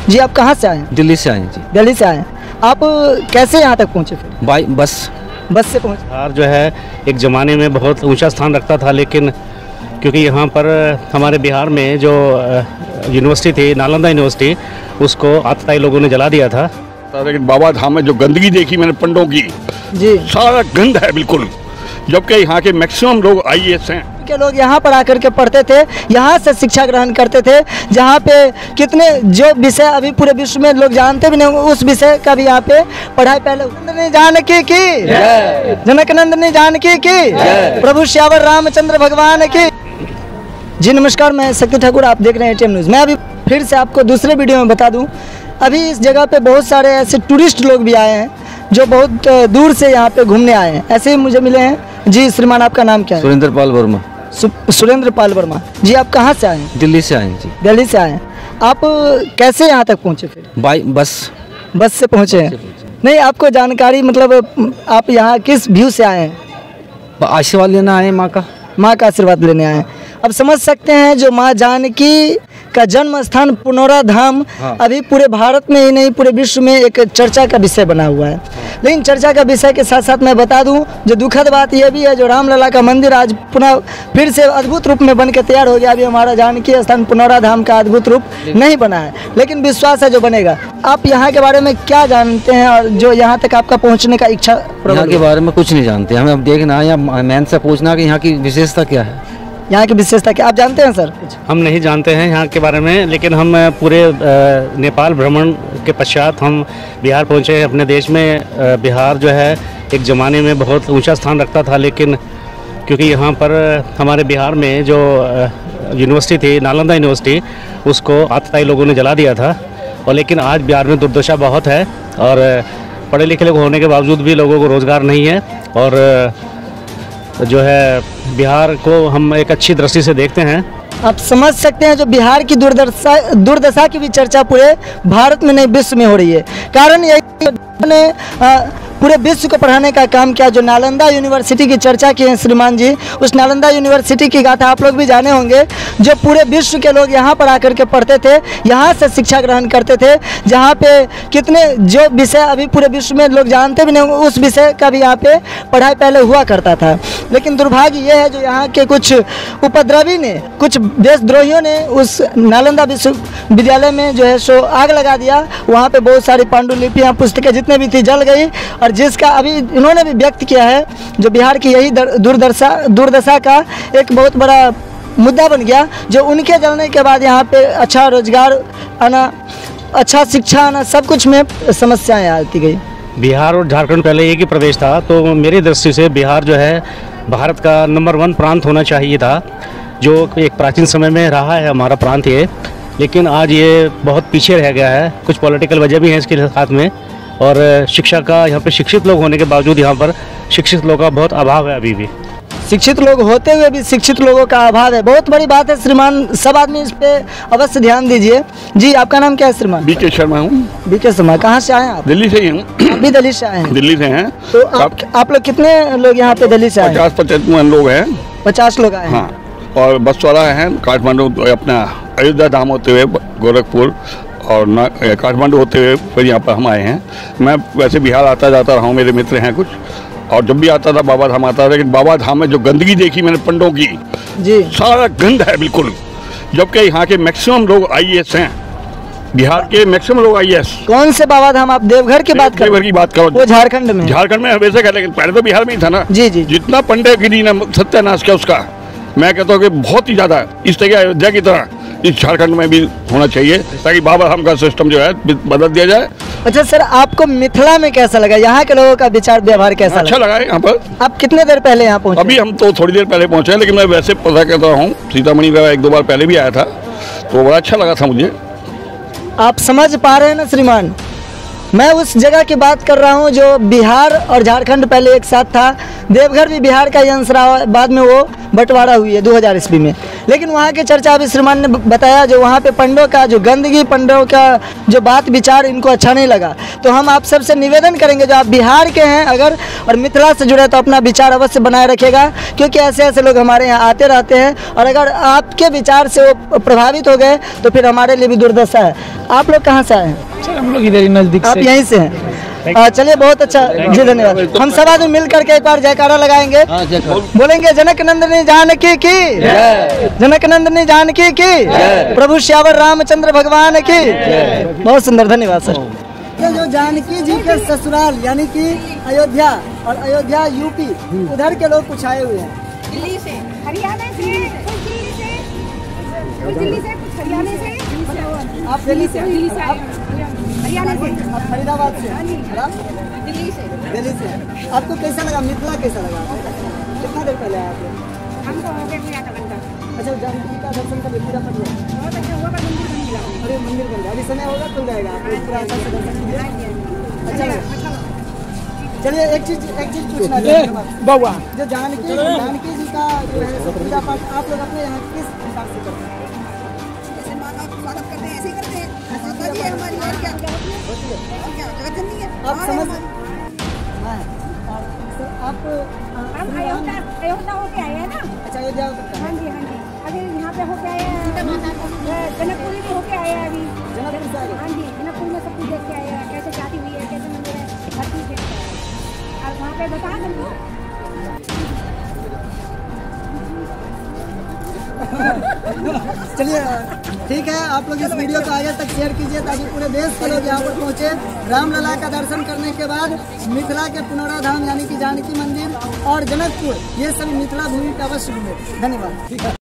जी आप कहाँ से आए हैं? दिल्ली से आए हैं जी। दिल्ली से आए हैं। आप कैसे यहाँ तक पहुँचे फिर? बाई बस से पहुँचे? बिहार जो है एक ज़माने में बहुत ऊंचा स्थान रखता था, लेकिन क्योंकि यहाँ पर हमारे बिहार में जो यूनिवर्सिटी थी, नालंदा यूनिवर्सिटी, उसको आतताई लोगों ने जला दिया था। लेकिन बाबा धाम में जो गंदगी देखी मैंने पंडों की, जी सारा गंद है बिल्कुल। जबकि यहाँ के मैक्सिमम लोग IAS हैं के लोग यहाँ पर आकर के पढ़ते थे, यहाँ से शिक्षा ग्रहण करते थे, जहाँ पे कितने जो विषय अभी पूरे विश्व में लोग जानते भी नहीं होंगे, उस विषय का भी यहाँ पे पढ़ाई पहले जानकी की, जनकनंदनी जानकी की, प्रभु श्यावर रामचंद्र भगवान की। जी नमस्कार, मैं शक्ति ठाकुर, आप देख रहे हैं ATM न्यूज़। मैं अभी फिर से आपको दूसरे वीडियो में बता दूं, अभी इस जगह पे बहुत सारे ऐसे टूरिस्ट लोग भी आए हैं जो बहुत दूर से यहाँ पे घूमने आए हैं, ऐसे ही मुझे मिले हैं। जी श्रीमान, आपका नाम क्या है? सुरेंद्र पाल वर्मा। सुरेंद्र पाल वर्मा जी, आप कहाँ से आए हैं? दिल्ली से आए हैं जी। दिल्ली से आए हैं। आप कैसे यहाँ तक पहुँचे फिर? बाई बस से पहुँचे हैं? नहीं, आपको जानकारी मतलब आप यहाँ किस व्यू से आए हैं? आशीर्वाद लेना आए माँ का आशीर्वाद लेने आए हैं। अब समझ सकते हैं जो माँ जानकी का जन्म स्थान पुनौरा धाम अभी पूरे भारत में ही नहीं पूरे विश्व में एक चर्चा का विषय बना हुआ है। लेकिन चर्चा का विषय के साथ साथ मैं बता दूं, जो दुखद बात यह भी है, जो रामलला का मंदिर आज पुनः फिर से अद्भुत रूप में बन के तैयार हो गया। अभी हमारा जानकी स्थान पुनौरा धाम का अद्भुत रूप नहीं बना है, लेकिन विश्वास है जो बनेगा। आप यहाँ के बारे में क्या जानते हैं और जो यहाँ तक आपका पहुँचने का इच्छा? यहाँ के बारे में कुछ नहीं जानते, हमें अब देखना है या मैन से पूछना कि यहाँ की विशेषता क्या है। यहाँ की विशेषता क्या आप जानते हैं सर? हम नहीं जानते हैं यहाँ के बारे में, लेकिन हम पूरे नेपाल भ्रमण के पश्चात हम बिहार पहुँचे हैं अपने देश में। बिहार जो है एक ज़माने में बहुत ऊंचा स्थान रखता था, लेकिन क्योंकि यहाँ पर हमारे बिहार में जो यूनिवर्सिटी थी, नालंदा यूनिवर्सिटी, उसको आतताई लोगों ने जला दिया था। और लेकिन आज बिहार में दुर्दशा बहुत है और पढ़े लिखे लोग होने के बावजूद भी लोगों को रोज़गार नहीं है। और जो है बिहार को हम एक अच्छी दृष्टि से देखते हैं। आप समझ सकते हैं जो बिहार की दुर्दशा की भी चर्चा पूरे भारत में नहीं विश्व में हो रही है। कारण यही ने पूरे विश्व को पढ़ाने का काम किया। जो नालंदा यूनिवर्सिटी की चर्चा की है श्रीमान जी, उस नालंदा यूनिवर्सिटी की गाथा आप लोग भी जाने होंगे, जो पूरे विश्व के लोग यहाँ पर आकर के पढ़ते थे, यहाँ से शिक्षा ग्रहण करते थे, जहाँ पे कितने जो विषय अभी पूरे विश्व में लोग जानते भी नहीं होंगे, उस विषय का भी यहाँ पे पढ़ाई पहले हुआ करता था। लेकिन दुर्भाग्य ये है जो यहाँ के कुछ उपद्रवी ने, कुछ देशद्रोहियों ने उस नालंदा विश्वविद्यालय में जो है सो आग लगा दिया। वहाँ पे बहुत सारी पांडुलिपियाँ, पुस्तकें जितने भी थी जल गई। और जिसका अभी इन्होंने भी व्यक्त किया है जो बिहार की यही दुर्दशा का एक बहुत बड़ा मुद्दा बन गया, जो उनके जलने के बाद यहाँ पे अच्छा रोजगार आना, अच्छा शिक्षा आना, सब कुछ में समस्याएं आती गई। बिहार और झारखंड पहले एक ही प्रदेश था, तो मेरी दृष्टि से बिहार जो है भारत का नंबर 1 प्रांत होना चाहिए था, जो एक प्राचीन समय में रहा है हमारा प्रांत ये। लेकिन आज ये बहुत पीछे रह गया है, कुछ पॉलिटिकल वजह भी हैं इसके साथ में। और शिक्षा का यहाँ पे शिक्षित लोग होने के बावजूद यहाँ पर शिक्षित लोगों का बहुत अभाव है। अभी भी शिक्षित लोग होते हुए भी शिक्षित लोगों का अभाव है, बहुत बड़ी बात है श्रीमान। सब आदमी इस पे अवश्य ध्यान दीजिए। जी आपका नाम क्या है श्रीमान? BK शर्मा हूँ। BK शर्मा, कहाँ से आए हैं आप? दिल्ली से ही हूँ। आप भी दिल्ली से आए हैं? दिल्ली से हैं। तो आप लोग कितने लोग यहाँ पे दिल्ली से आए? 50-55 लोग हैं। 50 लोग आए हैं। हाँ, और बस वाला है काठमांडू, अपना अयोध्या धाम होते हुए गोरखपुर और काठमांडू होते हुए फिर यहाँ पर हम आए हैं। मैं वैसे बिहार आता जाता रहा हूँ, मेरे मित्र हैं कुछ, और जब भी आता था बाबा धाम आता था। लेकिन बाबा धाम में जो गंदगी देखी मैंने पंडों की, जी सारा गंद है बिल्कुल। जबकि यहाँ के मैक्सिमम लोग IAS हैं, बिहार के मैक्सिमम लोग IAS। कौन से बाबा धाम? आप देवघर की बात करो? देवघर की बात करो। वो झारखंड में? झारखंड में वैसे है, लेकिन पहले तो बिहार में ही था ना। जी जी। जितना पंडितगिरी ने सत्यानाश किया उसका, मैं कहता हूँ कि बहुत ही ज़्यादा इस तरह अयोध्या की तरह इस झारखंड में भी होना चाहिए, ताकि बाबा धाम का सिस्टम जो है बदल दिया जाए। अच्छा सर, आपको मिथिला में कैसा लगा? यहाँ के लोगों का विचार व्यवहार कैसा अच्छा लगा है यहाँ पर। आप कितने देर पहले यहाँ पहुँचे? अभी हम तो थोड़ी देर पहले पहुँचे हैं, लेकिन मैं वैसे पता करता हूँ, सीतामढ़ी का 1-2 बार पहले भी आया था, तो बड़ा अच्छा लगा था मुझे। आप समझ पा रहे हैं ना श्रीमान, मैं उस जगह की बात कर रहा हूँ जो बिहार और झारखंड पहले एक साथ था, देवघर भी बिहार का ही अंश रहा, बाद में वो बंटवारा हुई है 2000 ईस्वी में। लेकिन वहाँ के चर्चा अभी श्रीमान ने बताया जो वहाँ पे पंडों का जो गंदगी, पंडों का जो बात विचार इनको अच्छा नहीं लगा। तो हम आप सबसे निवेदन करेंगे जो आप बिहार के हैं अगर और मिथिला से जुड़े तो अपना विचार अवश्य बनाए रखेगा, क्योंकि ऐसे ऐसे लोग हमारे यहाँ आते रहते हैं और अगर आपके विचार से वो प्रभावित हो गए तो फिर हमारे लिए भी दुर्दशा है। आप लोग कहाँ से आए हैं? सर हम लोग इधर ही नज़दीक आप से। यहीं से हैं? चलिए बहुत अच्छा जी, धन्यवाद। हम सब आदमी मिल करके एक बार जयकारा लगाएंगे, बोलेंगे जनक नंदनी जानकी की, जनक नंदनी जानकी की, प्रभु श्यावर रामचंद्र भगवान की। बहुत सुंदर, धन्यवाद सर। ये जो जानकी जी के ससुराल यानी कि अयोध्या और अयोध्या यूपी, उधर के लोग कुछ आए हुए हैं। दिल्ली से, हरियाणा से, कुछ दिल्ली से, कुछ दिल्ली से, कुछ हरियाणा से। आप दिल्ली से? हरियाणा से। आप फरीदाबाद से? दिल्ली से। दिल्ली से। आपको कैसा लगा, मिथिला कैसा लगा? कितना देर पहले आए थे? हमको हो गया पूरा घंटा। अच्छा, जानकी का दर्शन का पूरा कर लिया? बहुत अच्छा हुआ, पर मंदिर बन गया। अरे मंदिर बन गया, अभी समय होगा खुल जाएगा, आप पूरा अच्छा से दर्शन कीजिए। अच्छा लगा। चलिए एक चीज पूछना है बउआ, जो जानकी जी का जो है पूजा पाठ आप लोग अपने यहाँ किस हिसाब से करते हैं? जैसे माँ का स्वागत करते हैं ऐसे ही करते हैं। माता जी है हमारी, और क्या और क्या जगत जननी है। आप समझ हाँ, आप हम अयोध्या होके आए हैं ना। अच्छा, अयोध्या होकर हाँ जी, हाँ जी। अभी यहाँ पे होके आए हैं, जनकपुर भी होके आए हैं अभी। जनकपुर से आए? हाँ जी, जनकपुर में सब कुछ देख के आए हैं, कैसे शादी हुई है, कैसे मंदिर है, हर चीज देख के आए हैं। और वहाँ पे बता हमको चलिए ठीक है, आप लोग इस वीडियो को आगे तक शेयर कीजिए ताकि पूरे देश के लोग यहाँ पर पहुँचे। रामलला का दर्शन करने के बाद मिथिला के पुनौरा धाम यानी कि जानकी मंदिर और जनकपुर, ये सभी मिथिला भूमि पे अवश्य घूमे। धन्यवाद।